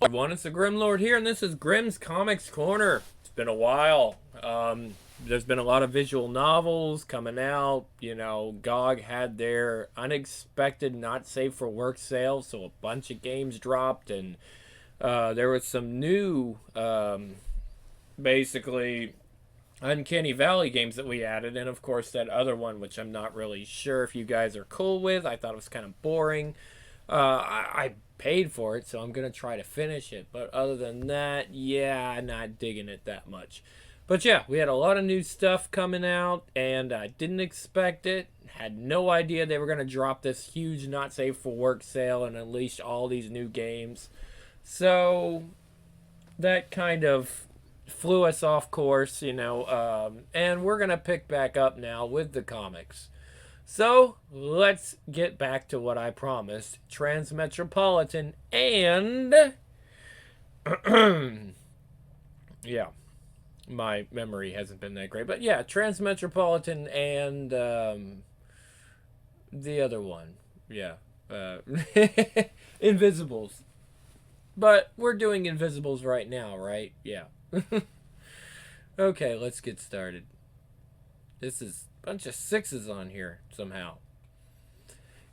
Everyone, it's the Grim Lord here, and this is Grimm's Comics Corner. It's been a while. There's been a lot of visual novels coming out. You know, GOG had their unexpected not safe for work sale, so a bunch of games dropped, and there was some new, basically, Uncanny Valley games that we added, and of course that other one, which I'm not really sure if you guys are cool with. I thought it was kind of boring. I paid for it, so I'm gonna try to finish it. But other than that, yeah, I'm not digging it that much. But yeah, we had a lot of new stuff coming out, and I didn't expect it. Had no idea they were gonna drop this huge not safe for work sale and unleash all these new games. So that kind of flew us off course, and we're gonna pick back up now with the comics. So let's get back to what I promised: Transmetropolitan and yeah, my memory hasn't been that great, but yeah, Transmetropolitan and the other one, yeah, Invisibles. But we're doing Invisibles right now, right? Yeah. Okay, let's get started. This is a bunch of sixes on here somehow.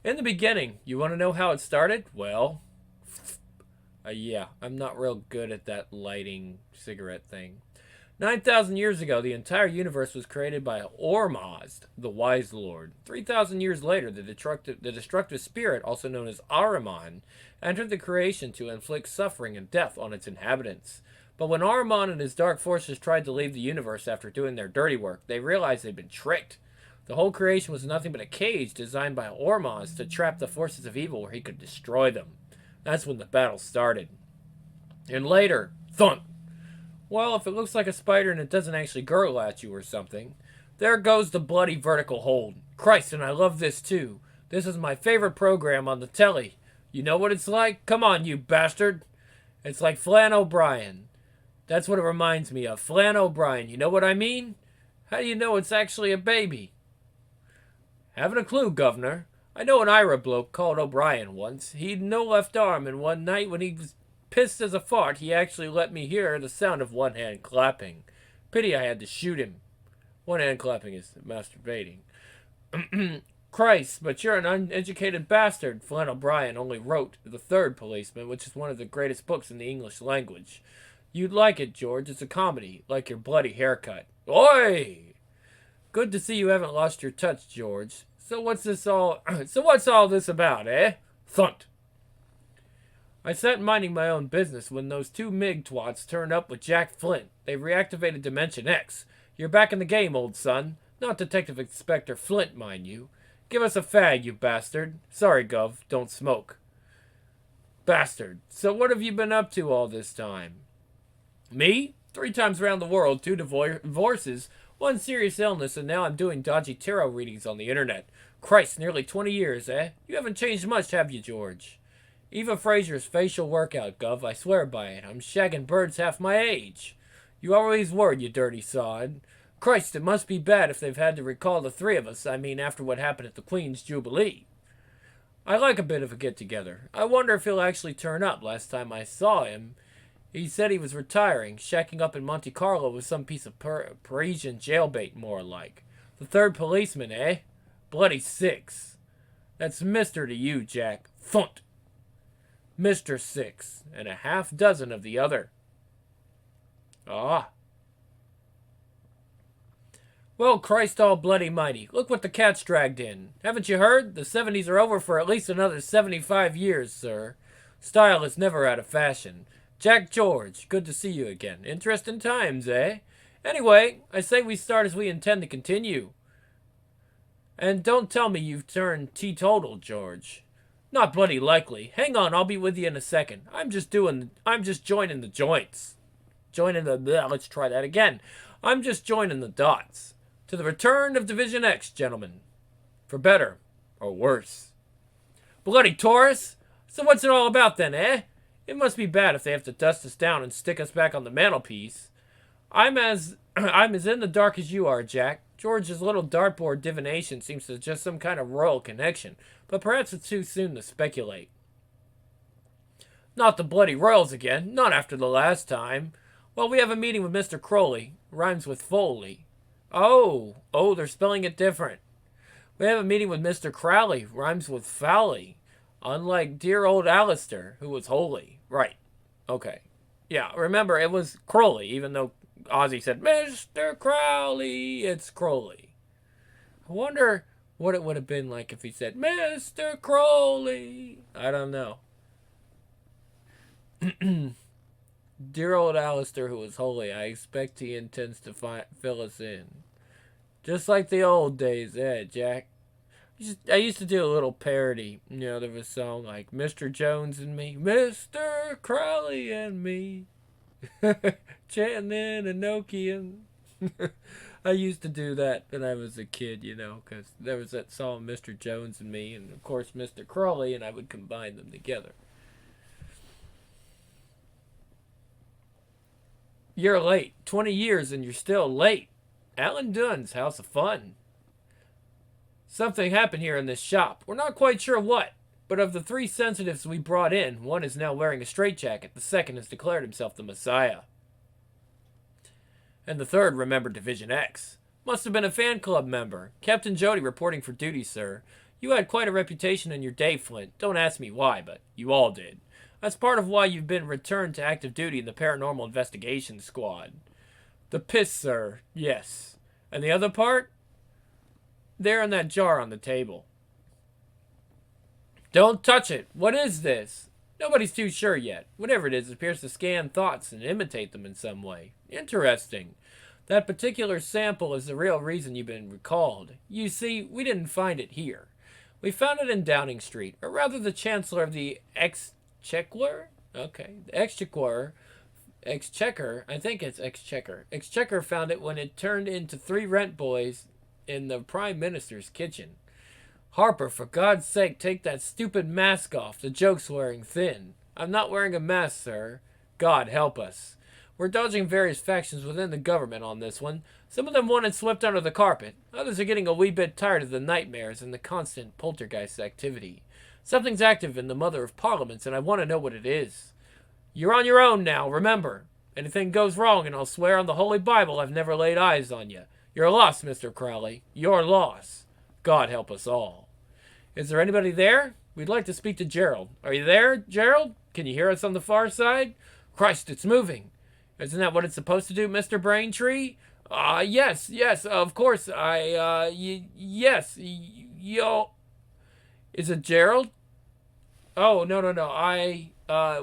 In the beginning, you want to know how it started? Well, yeah, I'm not real good at that lighting cigarette thing. 9,000 years ago, the entire universe was created by Ormazd, the Wise Lord. 3,000 years later, the destructive spirit, also known as Ahriman, entered the creation to inflict suffering and death on its inhabitants. But when Ahriman and his dark forces tried to leave the universe after doing their dirty work, they realized they'd been tricked. The whole creation was nothing but a cage designed by Ormazd to trap the forces of evil where he could destroy them. That's when the battle started. And later, thunk! Well, if it looks like a spider and it doesn't actually gurgle at you or something, there goes the bloody vertical hold. Christ, and I love this too. This is my favorite program on the telly. You know what it's like? Come on, you bastard. It's like Flan O'Brien. That's what it reminds me of. Flan O'Brien. You know what I mean? How do you know it's actually a baby? Haven't a clue, Governor. I know an Ira bloke called O'Brien once. He'd no left arm, and one night when he was pissed as a fart, he actually let me hear the sound of one hand clapping. Pity I had to shoot him. One hand clapping is masturbating. Christ, but you're an uneducated bastard, Flan O'Brien only wrote The Third Policeman, which is one of the greatest books in the English language. You'd like it, George. It's a comedy, like your bloody haircut. Oi! Good to see you haven't lost your touch, George. So what's all this about, eh? Thunt. I sat minding my own business when those two MiG twats turned up with Jack Flint. They've reactivated Dimension X. You're back in the game, old son. Not Detective Inspector Flint, mind you. Give us a fag, you bastard. Sorry, Gov. Don't smoke. Bastard. So what have you been up to all this time? Me? 3 times around the world, 2 divorces, 1 serious illness, and now I'm doing dodgy tarot readings on the internet. Christ, nearly 20 years, eh? You haven't changed much, have you, George? Eva Fraser's facial workout, Gov. I swear by it. I'm shagging birds half my age. You always were, you dirty sod. Christ, it must be bad if they've had to recall the 3 of us. I mean, after what happened at the Queen's Jubilee. I like a bit of a get-together. I wonder if he'll actually turn up. Last time I saw him, he said he was retiring, shacking up in Monte Carlo with some piece of Parisian jailbait, more like. The Third Policeman, eh? Bloody 6. That's Mister to you, Jack. Thunt. Mr. 6, and a half dozen of the other. Ah. Well, Christ all bloody mighty, look what the cat's dragged in. Haven't you heard? The 70s are over for at least another 75 years, sir. Style is never out of fashion. Jack George, good to see you again. Interesting times, eh? Anyway, I say we start as we intend to continue. And don't tell me you've turned teetotal, George. Not bloody likely. Hang on, I'll be with you in a second. I'm just joining the joints. Let's try that again. I'm just joining the dots. To the return of Division X, gentlemen. For better or worse. Bloody Taurus? So what's it all about then, eh? It must be bad if they have to dust us down and stick us back on the mantelpiece. I'm as in the dark as you are, Jack. George's little dartboard divination seems to suggest some kind of royal connection, but perhaps it's too soon to speculate. Not the bloody royals again. Not after the last time. Well, we have a meeting with Mr. Crowley. Rhymes with Foley. Oh, they're spelling it different. We have a meeting with Mr. Crowley. Rhymes with Fowley. Unlike dear old Alistair, who was holy. Right. Okay. Yeah, remember, it was Crowley, even though Ozzy said, Mr. Crowley, it's Crowley. I wonder what it would have been like if he said, Mr. Crowley. I don't know. Dear old Alistair, who was holy, I expect he intends to fill us in. Just like the old days, Jack. I used to do a little parody. You know, there was a song like Mr. Jones and me, Mr. Crowley and me, chanting in a Nokian. I used to do that when I was a kid, you know, because there was that song Mr. Jones and me, and of course Mr. Crowley, and I would combine them together. You're late. 20 years and you're still late. Alan Dunn's House of Fun. Something happened here in this shop. We're not quite sure what, but of the 3 sensitives we brought in, one is now wearing a straitjacket, the second has declared himself the Messiah. And the third remembered Division X. Must have been a fan club member. Captain Jody reporting for duty, sir. You had quite a reputation in your day, Flint. Don't ask me why, but you all did. That's part of why you've been returned to active duty in the Paranormal Investigation Squad. The piss, sir. Yes. And the other part? There in that jar on the table. Don't touch it. What is this? Nobody's too sure yet. Whatever it is, it appears to scan thoughts and imitate them in some way. Interesting. That particular sample is the real reason you've been recalled. You see, we didn't find it here. We found it in Downing Street, or rather the Chancellor of the Exchequer? Okay. The Exchequer, I think it's Exchequer. Exchequer found it when it turned into 3 rent boys in the Prime Minister's kitchen. Harper, for God's sake, take that stupid mask off. The joke's wearing thin. I'm not wearing a mask, sir. God help us. We're dodging various factions within the government on this one. Some of them want it swept under the carpet. Others are getting a wee bit tired of the nightmares and the constant poltergeist activity. Something's active in the Mother of Parliaments, and I want to know what it is. You're on your own now, remember. Anything goes wrong, and I'll swear on the Holy Bible I've never laid eyes on you. You're lost, Mr. Crowley. You're lost. God help us all. Is there anybody there? We'd like to speak to Gerald. Are you there, Gerald? Can you hear us on the far side? Christ, it's moving. Isn't that what it's supposed to do, Mr. Braintree? Yes, of course. Yes. Yo. Is it Gerald? Oh, no.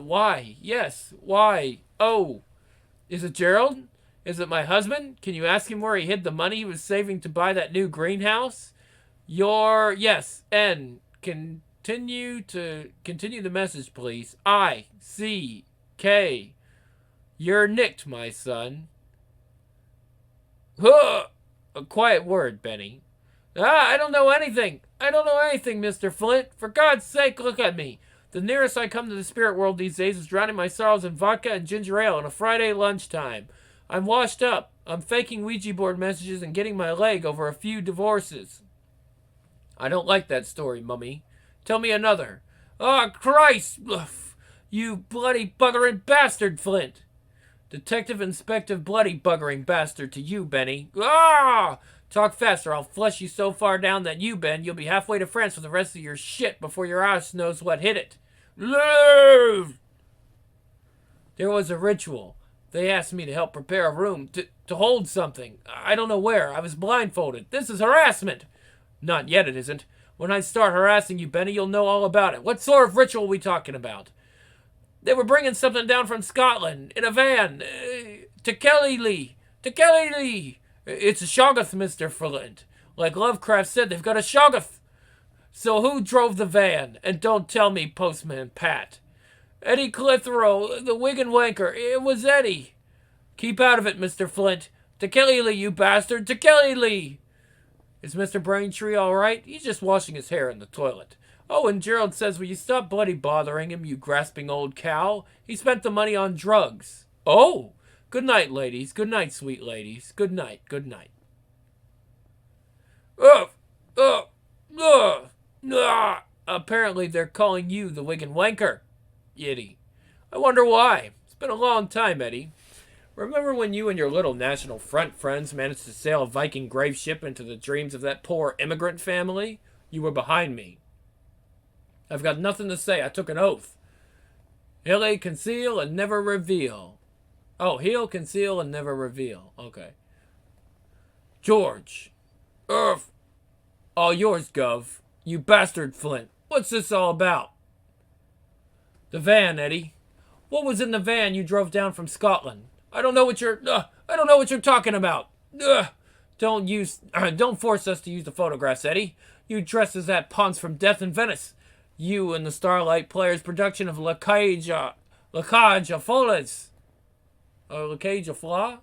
Why? Yes, why? Oh. Is it Gerald? Is it my husband? Can you ask him where he hid the money he was saving to buy that new greenhouse? Yes, N. Continue the message, please. I-C-K. You're nicked, my son. Huh! A quiet word, Benny. I don't know anything. Mr. Flint. For God's sake, look at me. The nearest I come to the spirit world these days is drowning my sorrows in vodka and ginger ale on a Friday lunchtime. I'm washed up. I'm faking Ouija board messages and getting my leg over a few divorces. I don't like that story, Mummy. Tell me another. Oh, Christ! You bloody buggering bastard, Flint. Detective Inspective bloody buggering bastard to you, Benny. Ah! Talk faster, I'll flush you so far down that you, Ben, you'll be halfway to France for the rest of your shit before your ass knows what hit it. Leave! There was a ritual. They asked me to help prepare a room to hold something. I don't know where. I was blindfolded. This is harassment. Not yet, it isn't. When I start harassing you, Benny, you'll know all about it. What sort of ritual are we talking about? They were bringing something down from Scotland in a van. To Kelly Lee. It's a shoggoth, Mr. Flint. Like Lovecraft said, they've got a shoggoth. So who drove the van? And don't tell me Postman Pat. Eddie Clitheroe, the Wigan wanker. It was Eddie. Keep out of it, Mr. Flint. To Kelly Lee, you bastard. To Kelly Lee. Is Mr. Braintree all right? He's just washing his hair in the toilet. Oh, and Gerald says, will you stop bloody bothering him, you grasping old cow? He spent the money on drugs. Oh! Good night, ladies. Good night, sweet ladies. Good night. Apparently they're calling you the Wigan wanker. Yiddy. I wonder why. It's been a long time, Eddie. Remember when you and your little National Front friends managed to sail a Viking grave ship into the dreams of that poor immigrant family? You were behind me. I've got nothing to say. I took an oath. He'll conceal and never reveal. Oh, he'll conceal and never reveal. Okay. George. Earth. All yours, Gov. You bastard, Flint. What's this all about? The van, Eddie. What was in the van you drove down from Scotland? I don't know what you're talking about. Don't force us to use the photographs, Eddie. You dressed as that Ponce from Death in Venice. You and the Starlight Players' production of La Cage aux Folles. La Cage aux Fla?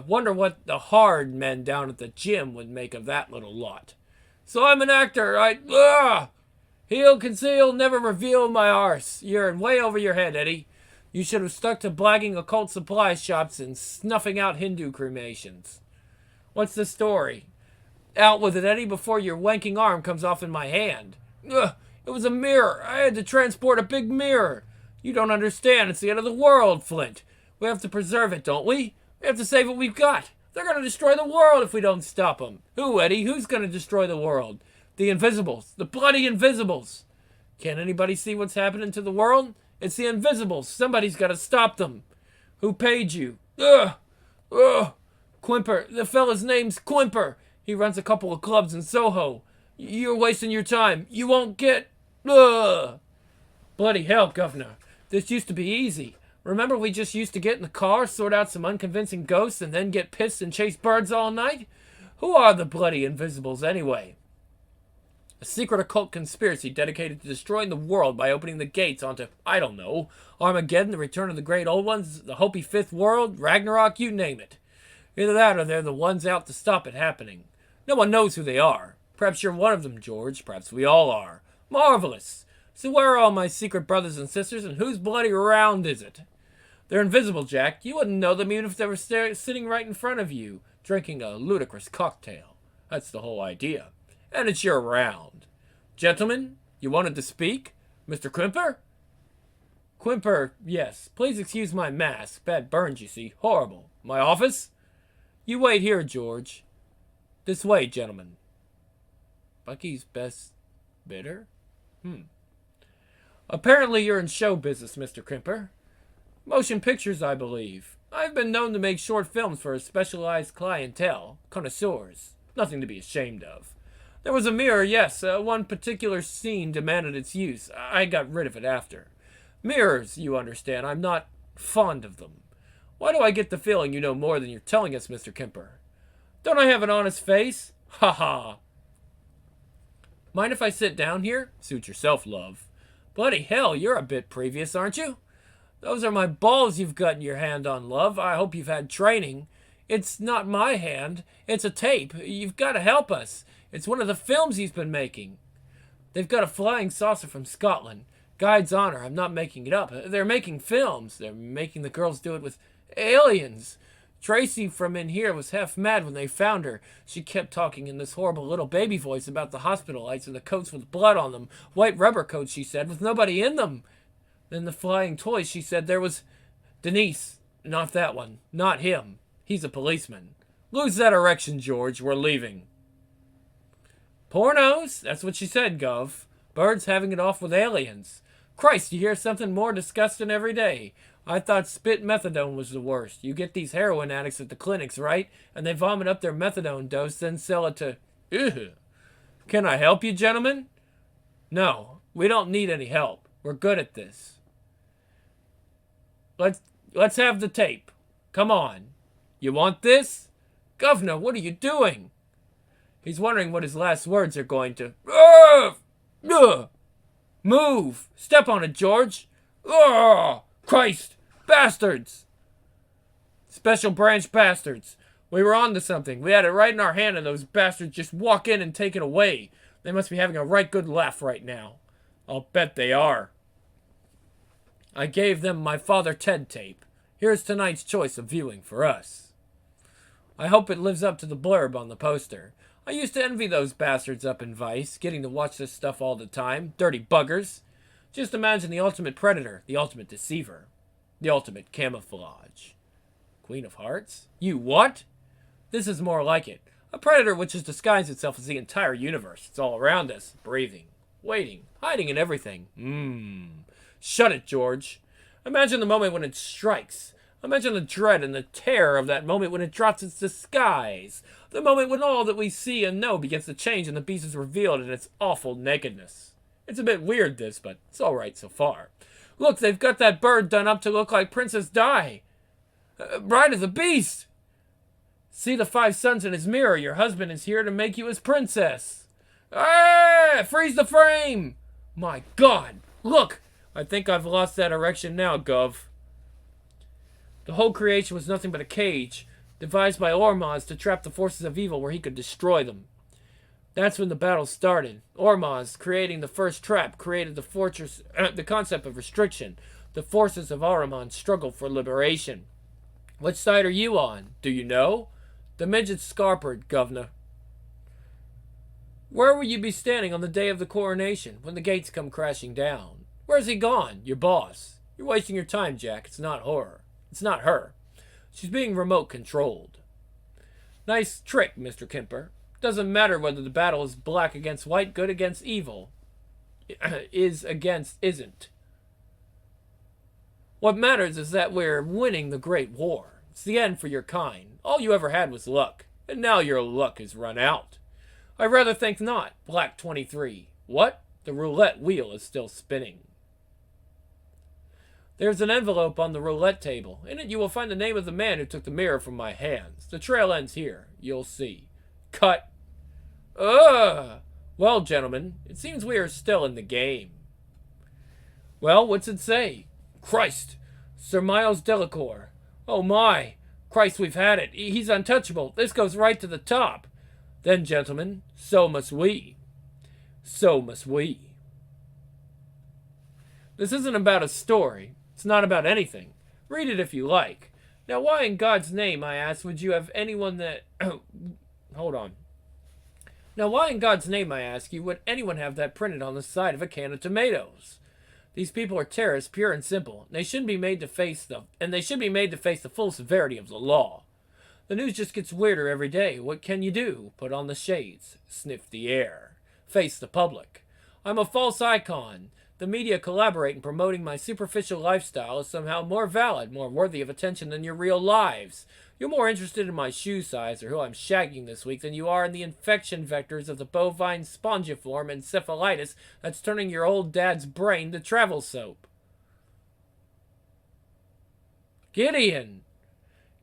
Wonder what the hard men down at the gym would make of that little lot. So I'm an actor. He'll conceal, never reveal my arse. You're way over your head, Eddie. You should have stuck to blagging occult supply shops and snuffing out Hindu cremations. What's the story? Out with it, Eddie, before your wanking arm comes off in my hand. It was a mirror. I had to transport a big mirror. You don't understand. It's the end of the world, Flint. We have to preserve it, don't we? We have to save what we've got. They're going to destroy the world if we don't stop them. Who, Eddie? Who's going to destroy the world? The Invisibles. The bloody Invisibles. Can't anybody see what's happening to the world? It's the Invisibles. Somebody's got to stop them. Who paid you? Quimper. The fella's name's Quimper. He runs a couple of clubs in Soho. You're wasting your time. You won't get... Bloody hell, Governor. This used to be easy. Remember we just used to get in the car, sort out some unconvincing ghosts, and then get pissed and chase birds all night? Who are the bloody Invisibles, anyway? A secret occult conspiracy dedicated to destroying the world by opening the gates onto, I don't know, Armageddon, the return of the great old ones, the Hopi Fifth World, Ragnarok, you name it. Either that or they're the ones out to stop it happening. No one knows who they are. Perhaps you're one of them, George. Perhaps we all are. Marvelous. So where are all my secret brothers and sisters, and whose bloody round is it? They're invisible, Jack. You wouldn't know them even if they were sitting right in front of you, drinking a ludicrous cocktail. That's the whole idea. And it's your round. Gentlemen, you wanted to speak? Mr. Quimper? Quimper, yes. Please excuse my mask. Bad burns, you see. Horrible. My office? You wait here, George. This way, gentlemen. Bucky's best bidder? Apparently you're in show business, Mr. Quimper. Motion pictures, I believe. I've been known to make short films for a specialized clientele. Connoisseurs. Nothing to be ashamed of. There was a mirror, yes. One particular scene demanded its use. I got rid of it after. Mirrors, you understand. I'm not fond of them. Why do I get the feeling you know more than you're telling us, Mr. Quimper? Don't I have an honest face? Ha ha. Mind if I sit down here? Suit yourself, love. Bloody hell, you're a bit previous, aren't you? Those are my balls you've got in your hand on, love. I hope you've had training. It's not my hand. It's a tape. You've got to help us. It's one of the films he's been making. They've got a flying saucer from Scotland. Guide's honor. I'm not making it up. They're making films. They're making the girls do it with aliens. Tracy from in here was half mad when they found her. She kept talking in this horrible little baby voice about the hospital lights and the coats with blood on them. White rubber coats, she said, with nobody in them. Then the flying toys, she said there was... Denise. Not that one. Not him. He's a policeman. Lose that erection, George. We're leaving. Pornos? That's what she said, Gov. Birds having it off with aliens. Christ, you hear something more disgusting every day. I thought spit methadone was the worst. You get these heroin addicts at the clinics, right? And they vomit up their methadone dose, then sell it to... Ew. Can I help you, gentlemen? No, we don't need any help. We're good at this. Let's have the tape. Come on. You want this? Governor, what are you doing? He's wondering what his last words are going to... Move! Step on it, George! Christ! Bastards! Special branch bastards. We were on to something. We had it right in our hand and those bastards just walk in and take it away. They must be having a right good laugh right now. I'll bet they are. I gave them my Father Ted tape. Here's tonight's choice of viewing for us. I hope it lives up to the blurb on the poster. I used to envy those bastards up in Vice, getting to watch this stuff all the time. Dirty buggers. Just imagine the ultimate predator, the ultimate deceiver, the ultimate camouflage. Queen of Hearts? You what? This is more like it. A predator which has disguised itself as the entire universe. It's all around us, breathing, waiting, hiding in everything. Shut it, George. Imagine the moment when it strikes. Imagine the dread and the terror of that moment when it drops its disguise. The moment when all that we see and know begins to change and the beast is revealed in its awful nakedness. It's a bit weird, this, but it's all right so far. Look, they've got that bird done up to look like Princess Di. Bride of the Beast. See the 5 suns in his mirror. Your husband is here to make you his princess. Ah! Freeze the frame! My God! Look! I think I've lost that erection now, Gov. The whole creation was nothing but a cage, devised by Ormaz to trap the forces of evil where he could destroy them. That's when the battle started. Ormaz, creating the first trap, created the concept of restriction. The forces of Ahriman struggled for liberation. Which side are you on? Do you know? The midget Scarpered, governor. Where will you be standing on the day of the coronation, when the gates come crashing down? Where's he gone? Your boss. You're wasting your time, Jack. It's not her. It's not her. She's being remote controlled. Nice trick, Mr. Kemper. Doesn't matter whether the battle is black against white, good against evil. Is against isn't. What matters is that we're winning the Great War. It's the end for your kind. All you ever had was luck, and now your luck has run out. I rather think not. Black 23. What? The roulette wheel is still spinning. There's an envelope on the roulette table. In it you will find the name of the man who took the mirror from my hands. The trail ends here. You'll see. Cut. Ugh! Well, gentlemen, it seems we are still in the game. Well, what's it say? Christ! Sir Miles Delacour. Oh my! Christ, we've had it. He's untouchable. This goes right to the top. Then, gentlemen, so must we. So must we. This isn't about a story. It's not about anything. Read it if you like. Now, why in God's name, I ask, would you have anyone that... Hold on. Now, why in God's name, I ask you, would anyone have that printed on the side of a can of tomatoes? These people are terrorists, pure and simple. They shouldn't be made to face the full severity of the law. The news just gets weirder every day. What can you do? Put on the shades, sniff the air, face the public. I'm a false icon. The media collaborate in promoting my superficial lifestyle as somehow more valid, more worthy of attention than your real lives. You're more interested in my shoe size or who I'm shagging this week than you are in the infection vectors of the bovine spongiform encephalitis that's turning your old dad's brain to travel soap. Gideon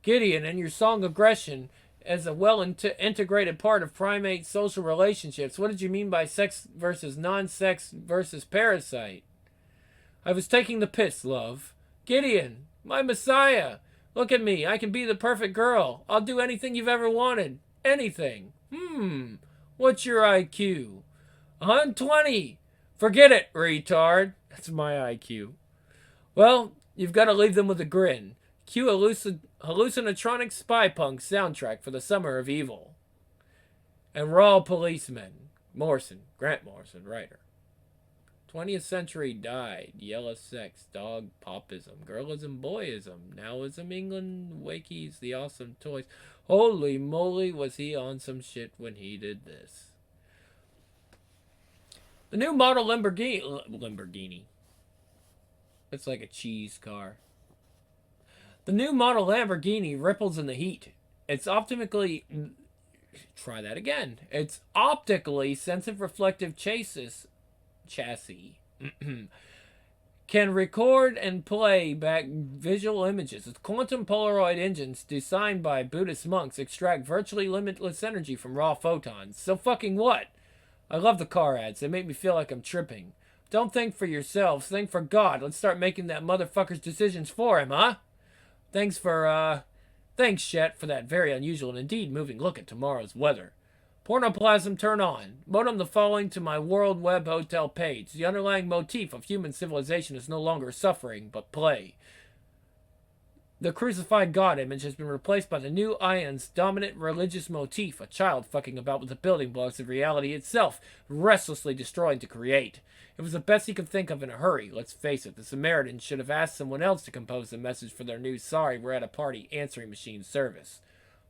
and your song aggression as a well-integrated part of primate social relationships. What did you mean by sex versus non-sex versus parasite? I was taking the piss, love. Gideon, my messiah. Look at me. I can be the perfect girl. I'll do anything you've ever wanted. Anything. What's your IQ? 120. Forget it, retard. That's my IQ. Well, you've got to leave them with a grin. Cue hallucinatronic spy punk soundtrack for the summer of evil. And raw policemen. Grant Morrison, writer. 20th century died. Yellow sex, dog popism, girlism, boyism, nowism, England, wakies, the awesome toys. Holy moly, was he on some shit when he did this. The new model Lamborghini. It's like a cheese car. The new model Lamborghini ripples in the heat. It's optically... Try that again. It's optically sensitive reflective chassis can record and play back visual images. Its quantum Polaroid engines designed by Buddhist monks extract virtually limitless energy from raw photons. So fucking what? I love the car ads. They make me feel like I'm tripping. Don't think for yourselves. Think for God. Let's start making that motherfucker's decisions for him, huh? Thanks, Chet, for that very unusual and indeed moving look at tomorrow's weather. Pornoplasm turn on. Modem the following to my World Web Hotel page. The underlying motif of human civilization is no longer suffering, but play. The crucified God image has been replaced by the new Ion's dominant religious motif, a child fucking about with the building blocks of reality itself, restlessly destroying to create. It was the best he could think of in a hurry. Let's face it, the Samaritans should have asked someone else to compose the message for their new "Sorry, we're at a party" answering machine service.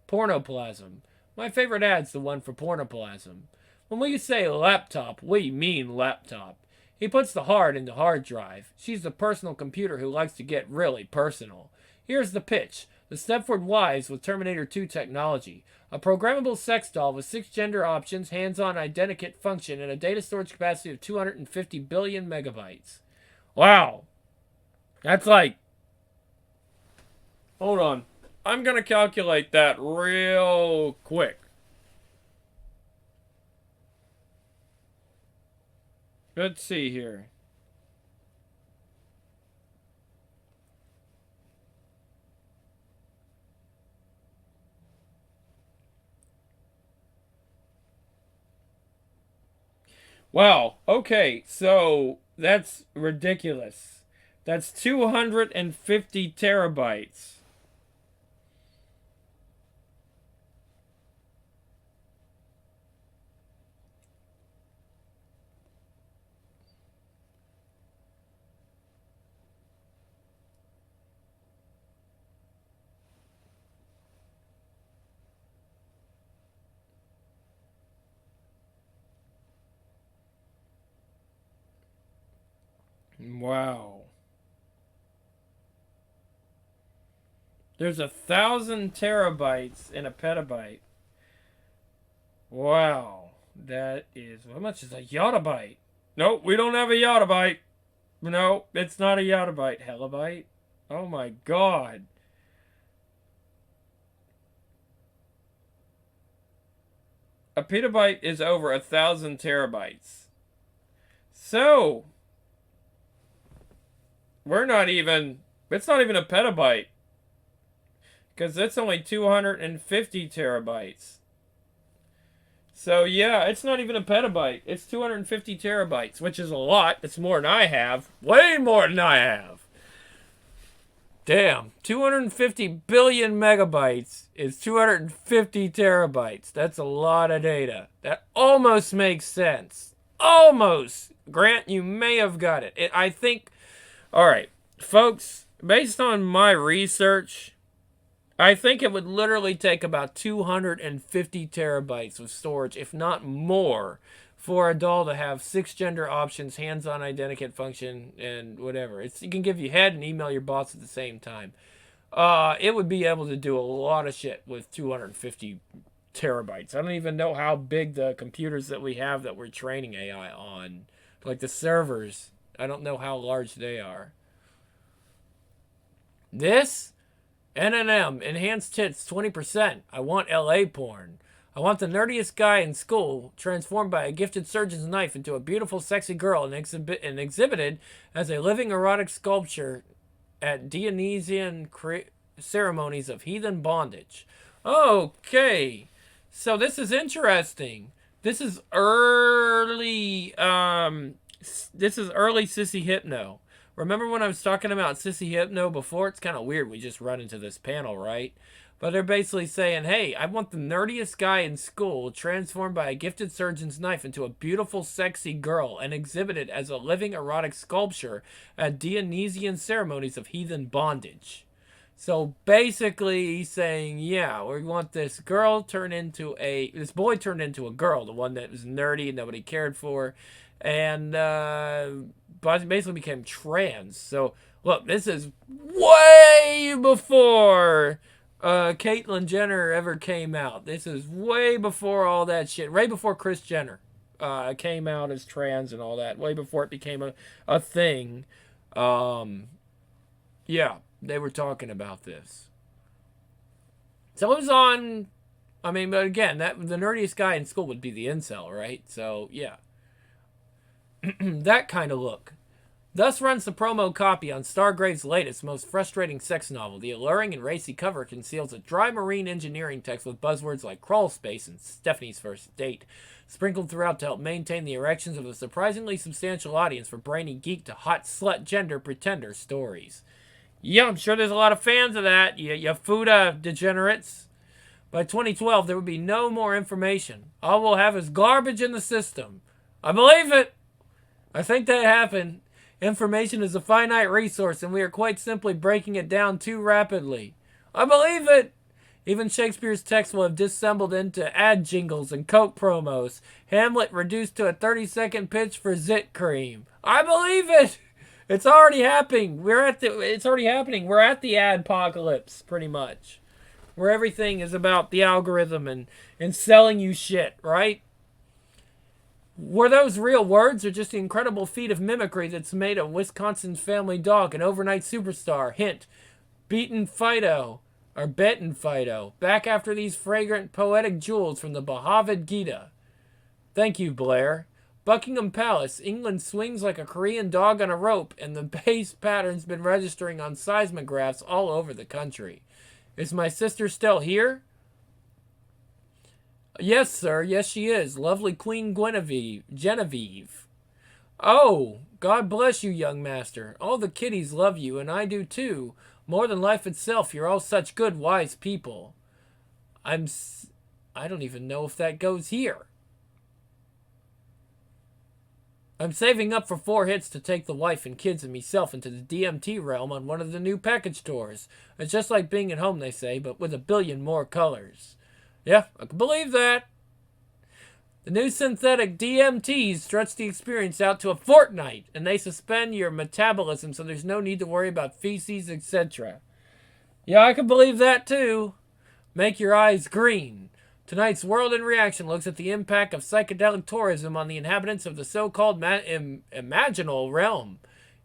Pornoplasm. My favorite ad's the one for pornoplasm. When we say laptop, we mean laptop. He puts the hard into hard drive. She's the personal computer who likes to get really personal. Here's the pitch. The Stepford Wives with Terminator 2 technology. A programmable sex doll with 6 gender options, hands-on identikit function, and a data storage capacity of 250 billion megabytes. Wow. That's like... Hold on. I'm going to calculate that real quick. Let's see here. Wow. Okay, so that's ridiculous. That's 250 terabytes. Wow. There's 1,000 terabytes in a petabyte. Wow. That is... How much is a yottabyte? Nope, we don't have a yottabyte. No, it's not a yottabyte. Hellabyte? Oh my god. A petabyte is over 1,000 terabytes. So... We're not even... It's not even a petabyte. Because it's only 250 terabytes. So yeah, it's not even a petabyte. It's 250 terabytes, which is a lot. It's more than I have. Way more than I have. Damn. 250 billion megabytes is 250 terabytes. That's a lot of data. That almost makes sense. Almost. Grant, you may have got it. I think... Alright, folks, based on my research, I think it would literally take about 250 terabytes of storage, if not more, for a doll to have 6 gender options, hands-on identikit function, and whatever. It can give you head and email your boss at the same time. It would be able to do a lot of shit with 250 terabytes. I don't even know how big the computers that we have that we're training AI on, like the servers, I don't know how large they are. This? NNM, enhanced tits, 20%. I want LA porn. I want the nerdiest guy in school transformed by a gifted surgeon's knife into a beautiful, sexy girl and exhibited as a living erotic sculpture at Dionysian ceremonies of heathen bondage. Okay. So this is interesting. This is early... This is early Sissy Hypno. Remember when I was talking about Sissy Hypno before? It's kind of weird. We just run into this panel, right? But they're basically saying, hey, I want the nerdiest guy in school transformed by a gifted surgeon's knife into a beautiful, sexy girl and exhibited as a living erotic sculpture at Dionysian ceremonies of heathen bondage. So basically he's saying, yeah, we want this boy turned into a girl, the one that was nerdy and nobody cared for, and basically became trans. So look, this is way before Caitlyn Jenner ever came out. This is way before all that shit. Way before Kris Jenner came out as trans and all that. Way before it became a thing. Yeah, they were talking about this. So it was on... I mean, but again, the nerdiest guy in school would be the incel, right? So, yeah. That kind of look. Thus runs the promo copy on Stargrave's latest, most frustrating sex novel. The alluring and racy cover conceals a dry marine engineering text with buzzwords like crawl space and Stephanie's first date, sprinkled throughout to help maintain the erections of a surprisingly substantial audience for brainy geek to hot slut gender pretender stories. Yeah, I'm sure there's a lot of fans of that. You Fuda degenerates. By 2012, there would be no more information. All we'll have is garbage in the system. I believe it. I think that happened. Information is a finite resource, and we are quite simply breaking it down too rapidly. I believe it. Even Shakespeare's text will have dissembled into ad jingles and Coke promos. Hamlet reduced to a 30-second pitch for Zit Cream. I believe it. It's already happening. It's already happening. We're at the adpocalypse, pretty much, where everything is about the algorithm and selling you shit, right? Were those real words or just the incredible feat of mimicry that's made of Wisconsin's family dog an overnight superstar? Hint, beaten Fido, or Benton Fido, back after these fragrant poetic jewels from the Bhagavad Gita. Thank you, Blair. Buckingham Palace, England swings like a Korean dog on a rope, and the base pattern's been registering on seismographs all over the country. Is my sister still here? Yes, sir. Yes, she is. Lovely Queen Genevieve. Oh, God bless you, young master. All the kiddies love you, and I do too. More than life itself, you're all such good, wise people. I don't even know if that goes here. I'm saving up for 4 hits to take the wife and kids and myself into the DMT realm on one of the new package tours. It's just like being at home, they say, but with a billion more colors. Yeah, I can believe that. The new synthetic DMTs stretch the experience out to a fortnight, and they suspend your metabolism so there's no need to worry about feces, etc. Yeah, I can believe that too. Make your eyes green. Tonight's World in Reaction looks at the impact of psychedelic tourism on the inhabitants of the so-called imaginal realm.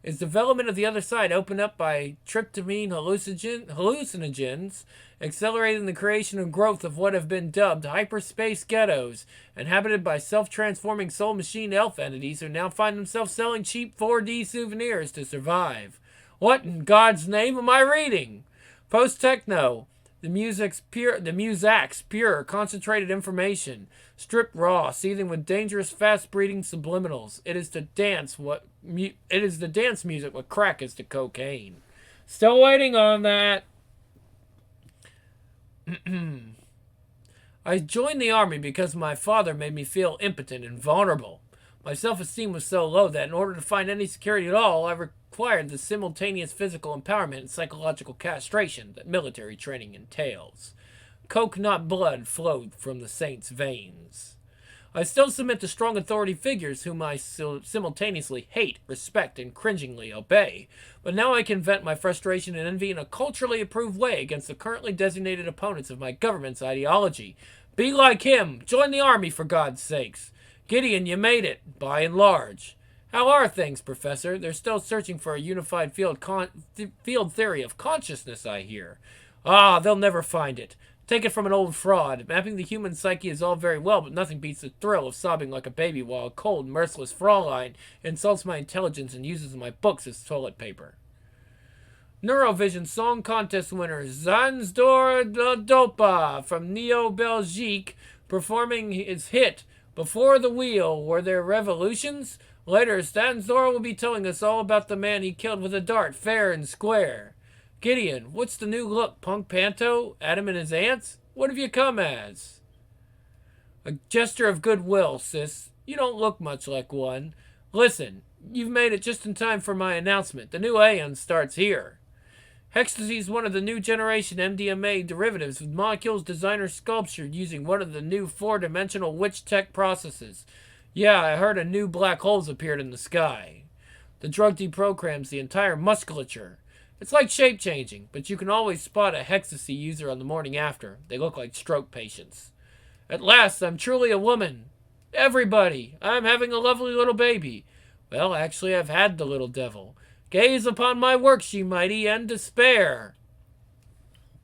Is development of the other side opened up by tryptamine hallucinogens, accelerating the creation and growth of what have been dubbed hyperspace ghettos, inhabited by self-transforming soul machine elf entities who now find themselves selling cheap 4D souvenirs to survive? What in God's name am I reading? Post-techno. The music's pure, concentrated information, stripped raw, seething with dangerous, fast-breeding subliminals. It is the dance music what crack is to cocaine. Still waiting on that. I joined the army because my father made me feel impotent and vulnerable. My self-esteem was so low that in order to find any security at all, I required the simultaneous physical empowerment and psychological castration that military training entails. Coke, not blood, flowed from the saint's veins. I still submit to strong authority figures whom I simultaneously hate, respect, and cringingly obey, but now I can vent my frustration and envy in a culturally approved way against the currently designated opponents of my government's ideology. Be like him! Join the army, for God's sakes! Gideon, you made it, by and large. How are things, Professor? They're still searching for a unified field theory of consciousness, I hear. Ah, they'll never find it. Take it from an old fraud. Mapping the human psyche is all very well, but nothing beats the thrill of sobbing like a baby while a cold, merciless Fraulein insults my intelligence and uses my books as toilet paper. Neurovision Song Contest winner Zansdor Dopa from Neo-Belgique performing his hit Before the Wheel. Were there revolutions? Later, Zansdor will be telling us all about the man he killed with a dart, fair and square. Gideon, what's the new look? Punk Panto? Adam and his ants? What have you come as? A gesture of goodwill, sis. You don't look much like one. Listen, you've made it just in time for my announcement. The new Aeon starts here. Hextasy is one of the new generation MDMA derivatives with molecules designers sculptured using one of the new 4-dimensional witch tech processes. Yeah, I heard a new black holes appeared in the sky. The drug deprograms the entire musculature. It's like shape-changing, but you can always spot a Hextasy user on the morning after. They look like stroke patients. At last, I'm truly a woman. Everybody, I'm having a lovely little baby. Well, actually, I've had the little devil. Gaze upon my works, ye mighty, and despair.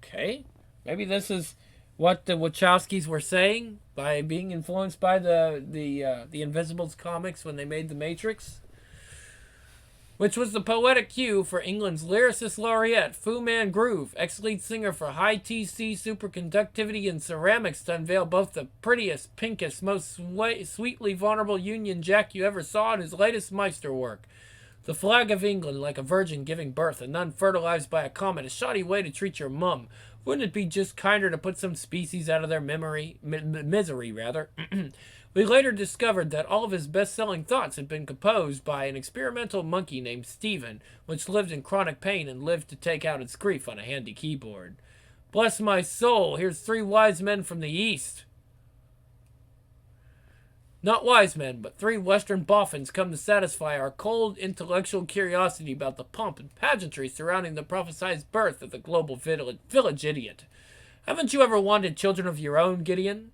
Okay, maybe this is what the Wachowskis were saying by being influenced by the Invisibles comics when they made The Matrix, which was the poetic cue for England's lyricist laureate, Fu Mangrove, ex-lead singer for High TC Superconductivity and Ceramics, to unveil both the prettiest, pinkest, most sweetly vulnerable Union Jack you ever saw in his latest Meisterwork. The flag of England, like a virgin giving birth, a nun fertilized by a comet, a shoddy way to treat your mum. Wouldn't it be just kinder to put some species out of their misery, rather? We later discovered that all of his best-selling thoughts had been composed by an experimental monkey named Stephen, which lived in chronic pain and lived to take out its grief on a handy keyboard. Bless my soul, here's 3 wise men from the East. Not wise men, but 3 Western boffins come to satisfy our cold intellectual curiosity about the pomp and pageantry surrounding the prophesied birth of the global village idiot. Haven't you ever wanted children of your own, Gideon?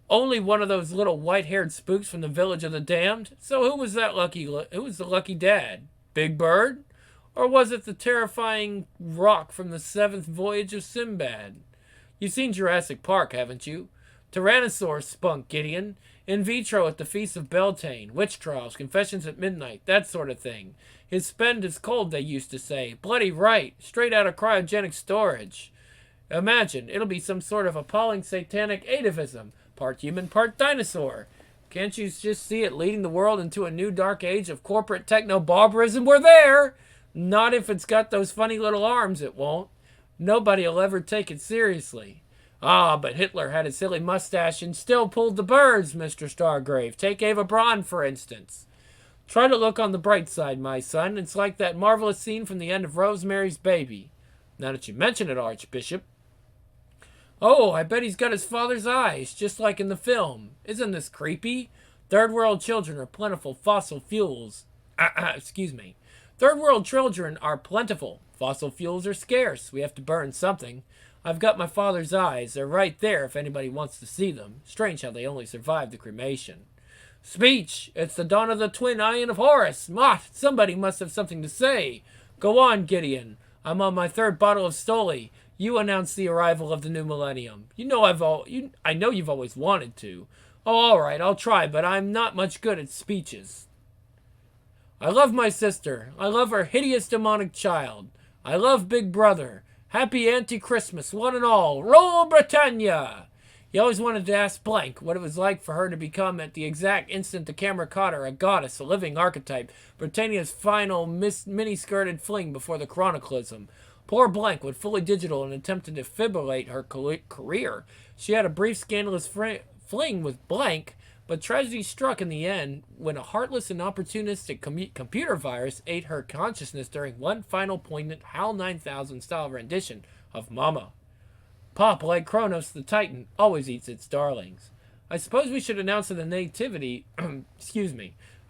Only one of those little white-haired spooks from the village of the damned? So who was the lucky dad? Big Bird? Or was it the terrifying rock from the 7th voyage of Sinbad? You've seen Jurassic Park, haven't you? Tyrannosaurus spunk, Gideon. In vitro at the Feast of Beltane. Witch trials, confessions at midnight, that sort of thing. His spend is cold, they used to say. Bloody right. Straight out of cryogenic storage. Imagine, it'll be some sort of appalling satanic atavism. Part human, part dinosaur. Can't you just see it leading the world into a new dark age of corporate techno-barbarism? We're there! Not if it's got those funny little arms, it won't. Nobody'll ever take it seriously. Ah, but Hitler had a silly mustache and still pulled the birds, Mr. Stargrave. Take Eva Braun, for instance. Try to look on the bright side, my son. It's like that marvelous scene from the end of Rosemary's Baby. Now that you mention it, Archbishop. Oh, I bet he's got his father's eyes, just like in the film. Isn't this creepy? Third world children are plentiful fossil fuels. Excuse me. Third world children are plentiful. Fossil fuels are scarce. We have to burn something. I've got my father's eyes. They're right there if anybody wants to see them. Strange how they only survived the cremation. Speech! It's the dawn of the twin ion of Horus. Mott, somebody must have something to say. Go on, Gideon. I'm on my 3rd bottle of Stoli. You announce the arrival of the new millennium. I know you've always wanted to. Oh, all right, I'll try, but I'm not much good at speeches. I love my sister. I love her hideous demonic child. I love Big Brother. Happy anti-Christmas, one and all. Roll Britannia! You always wanted to ask Blank what it was like for her to become, at the exact instant the camera caught her, a goddess, a living archetype, Britannia's final mini-skirted fling before the chronicalism. Poor Blank went fully digital and attempted to defibrillate her career. She had a brief scandalous fling with Blank, but tragedy struck in the end when a heartless and opportunistic computer virus ate her consciousness during one final poignant HAL 9000 style rendition of Mama. Pop, like Kronos the Titan, always eats its darlings. I suppose we should announce the nativity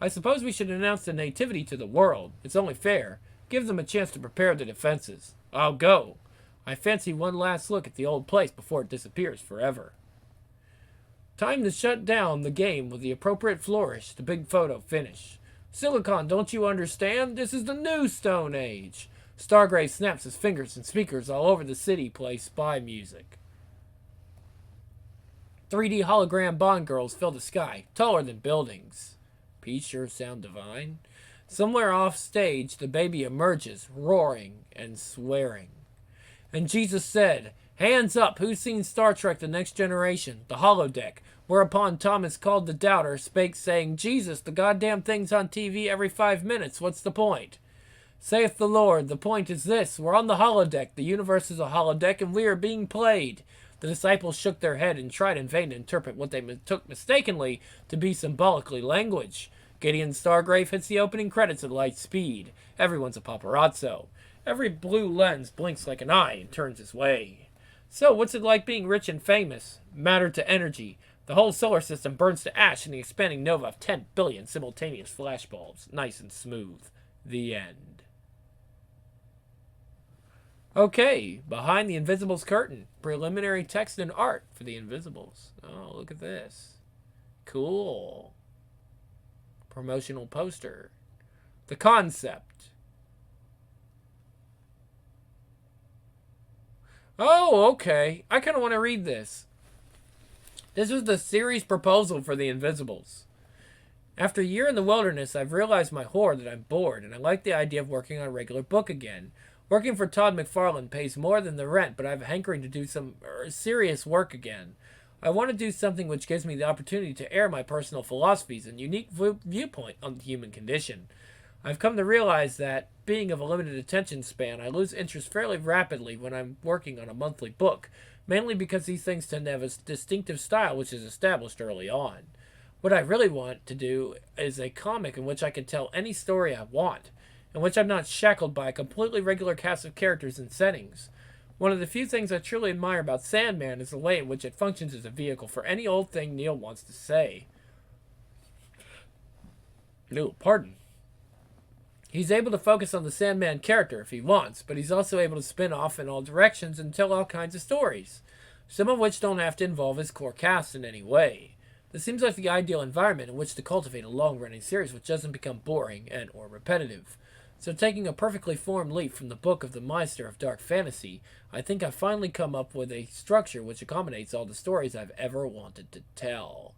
I suppose we should announce the nativity to the world. It's only fair. Give them a chance to prepare the defenses. I'll go. I fancy one last look at the old place before it disappears forever. Time to shut down the game with the appropriate flourish, the big photo finish. Silicon, don't you understand? This is the new Stone Age. Stargrave snaps his fingers and speakers all over the city play spy music. 3D hologram Bond girls fill the sky, taller than buildings. Peace sure sound divine. Somewhere off stage, the baby emerges, roaring and swearing. And Jesus said, "Hands up, who's seen Star Trek The Next Generation, the holodeck?" Whereupon Thomas called the doubter, spake saying, "Jesus, the goddamn thing's on TV every 5 minutes. What's the point?" Saith the Lord, the point is this: we're on the holodeck. The universe is a holodeck, and we are being played. The disciples shook their head and tried in vain to interpret what they took mistakenly to be symbolically language. Gideon Stargrave hits the opening credits at light speed. Everyone's a paparazzo. Every blue lens blinks like an eye and turns his way. So, what's it like being rich and famous? Matter to energy. The whole solar system burns to ash in the expanding nova of 10 billion simultaneous flashbulbs. Nice and smooth. The end. Okay, behind the Invisibles curtain. Preliminary text and art for the Invisibles. Oh, look at this. Cool. Promotional poster. The concept. Oh, okay. I kind of want to read this. This was the series proposal for the Invisibles. After a year in the wilderness, I've realized my horror that I'm bored, and I like the idea of working on a regular book again. Working for Todd McFarlane pays more than the rent, but I have a hankering to do some serious work again. I want to do something which gives me the opportunity to air my personal philosophies and unique viewpoint on the human condition. I've come to realize that, being of a limited attention span, I lose interest fairly rapidly when I'm working on a monthly book, mainly because these things tend to have a distinctive style which is established early on. What I really want to do is a comic in which I can tell any story I want, in which I'm not shackled by a completely regular cast of characters and settings. One of the few things I truly admire about Sandman is the way in which it functions as a vehicle for any old thing Neil wants to say. No, pardon. He's able to focus on the Sandman character if he wants, but he's also able to spin off in all directions and tell all kinds of stories, some of which don't have to involve his core cast in any way. This seems like the ideal environment in which to cultivate a long-running series which doesn't become boring and or repetitive. So taking a perfectly formed leap from the book of the Meister of Dark Fantasy, I think I've finally come up with a structure which accommodates all the stories I've ever wanted to tell.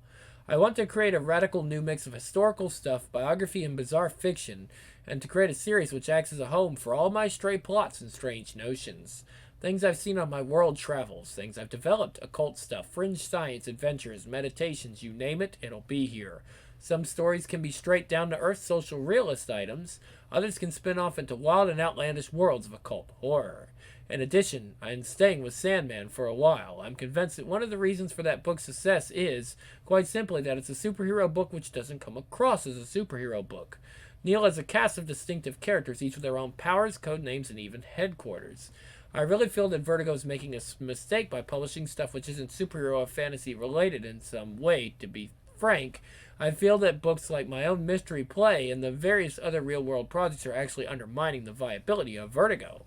I want to create a radical new mix of historical stuff, biography, and bizarre fiction, and to create a series which acts as a home for all my stray plots and strange notions. Things I've seen on my world travels, things I've developed, occult stuff, fringe science, adventures, meditations, you name it, it'll be here. Some stories can be straight down to earth social realist items, others can spin off into wild and outlandish worlds of occult horror. In addition, I'm staying with Sandman for a while. I'm convinced that one of the reasons for that book's success is, quite simply, that it's a superhero book which doesn't come across as a superhero book. Neil has a cast of distinctive characters, each with their own powers, code names, and even headquarters. I really feel that Vertigo is making a mistake by publishing stuff which isn't superhero or fantasy related in some way, to be frank. I feel that books like my own mystery play and the various other real-world projects are actually undermining the viability of Vertigo.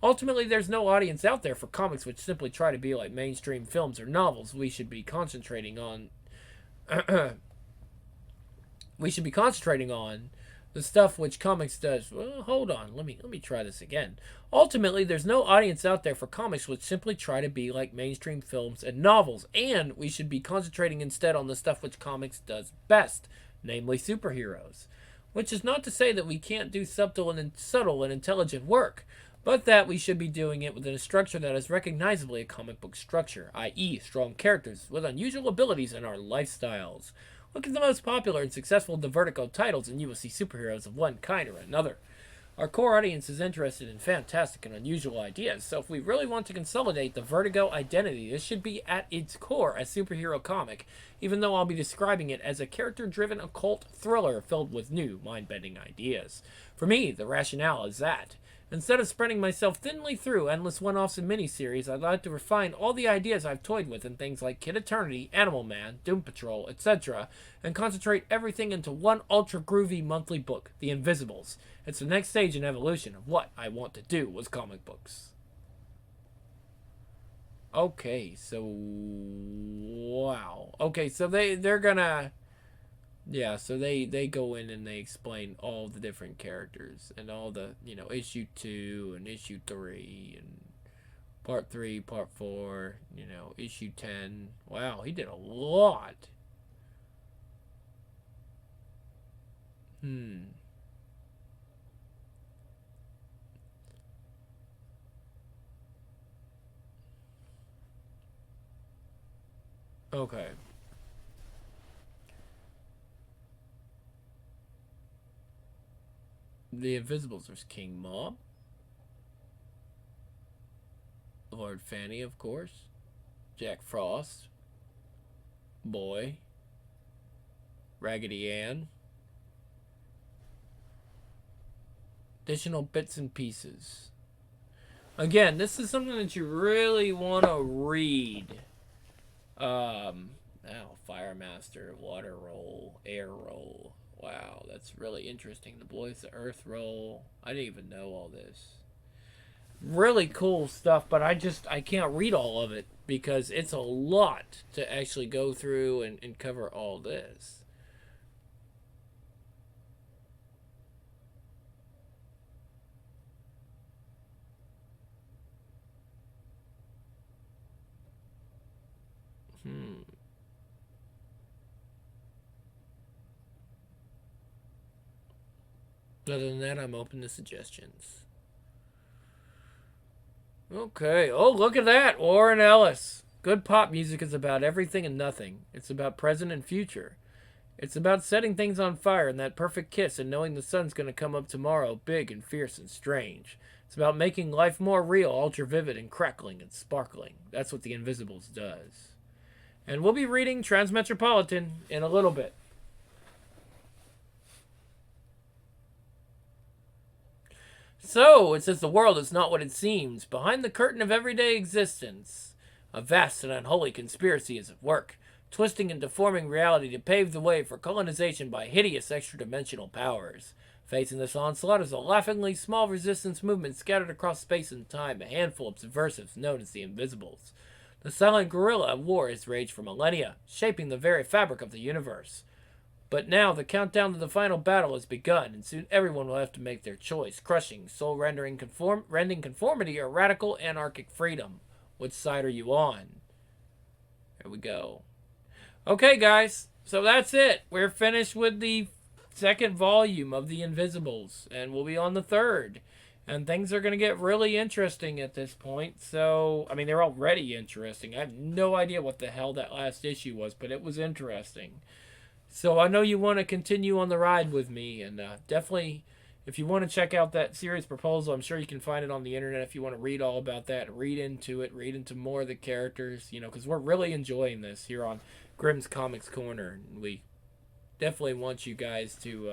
Ultimately, there's no audience out there for comics which simply try to be like mainstream films or novels. We should be concentrating on the stuff which comics does. Well, hold on. Let me try this again. Ultimately, there's no audience out there for comics which simply try to be like mainstream films and novels, and we should be concentrating instead on the stuff which comics does best, namely superheroes. Which is not to say that we can't do subtle and intelligent work, but that we should be doing it within a structure that is recognizably a comic book structure, i.e., strong characters with unusual abilities in our lifestyles. Look at the most popular and successful Vertigo titles, and you will see superheroes of one kind or another. Our core audience is interested in fantastic and unusual ideas, so if we really want to consolidate the Vertigo identity, this should be at its core a superhero comic, even though I'll be describing it as a character-driven occult thriller filled with new, mind-bending ideas. For me, the rationale is that instead of spreading myself thinly through endless one-offs and miniseries, I'd like to refine all the ideas I've toyed with in things like Kid Eternity, Animal Man, Doom Patrol, etc., and concentrate everything into one ultra-groovy monthly book, The Invisibles. It's the next stage in evolution of what I want to do with comic books. Okay, so wow. Okay, so they're gonna yeah, so they go in and they explain all the different characters and all the, issue 2 and issue 3 and part 3, part 4, issue 10. Wow, he did a lot. Okay. The Invisibles, there's King Mob, Lord Fanny, of course, Jack Frost, Boy, Raggedy Ann, additional bits and pieces. Again, this is something that you really want to read. Fire Master, Water Roll, Air Roll. Wow, that's really interesting. The Boys to Earth Roll. I didn't even know all this. Really cool stuff, but I can't read all of it because it's a lot to actually go through and cover all this. Other than that, I'm open to suggestions. Okay. Oh, look at that. Warren Ellis. Good pop music is about everything and nothing. It's about present and future. It's about setting things on fire and that perfect kiss and knowing the sun's going to come up tomorrow, big and fierce and strange. It's about making life more real, ultra vivid and crackling and sparkling. That's what The Invisibles does. And we'll be reading Transmetropolitan in a little bit. So, it says the world is not what it seems. Behind the curtain of everyday existence, a vast and unholy conspiracy is at work, twisting and deforming reality to pave the way for colonization by hideous extra-dimensional powers. Facing this onslaught is a laughingly small resistance movement scattered across space and time, a handful of subversives known as the Invisibles. The silent guerrilla war has raged for millennia, shaping the very fabric of the universe. But now the countdown to the final battle has begun, and soon everyone will have to make their choice, crushing, soul-rending conformity or radical anarchic freedom. Which side are you on? There we go. Okay, guys, so that's it. We're finished with the second volume of The Invisibles, and we'll be on the third. And things are going to get really interesting at this point. So, I mean, they're already interesting. I have no idea what the hell that last issue was, but it was interesting. So I know you want to continue on the ride with me, and definitely, if you want to check out that series proposal, I'm sure you can find it on the internet if you want to read all about that, read into it, read into more of the characters, because we're really enjoying this here on Grimm's Comics Corner. We definitely want you guys to,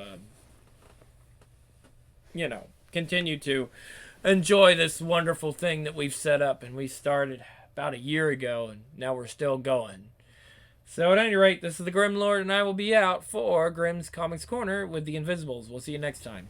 continue to enjoy this wonderful thing that we've set up, and we started about a year ago, and now we're still going. So at any rate, this is the Grim Lord, and I will be out for Grimm's Comics Corner with The Invisibles. We'll see you next time.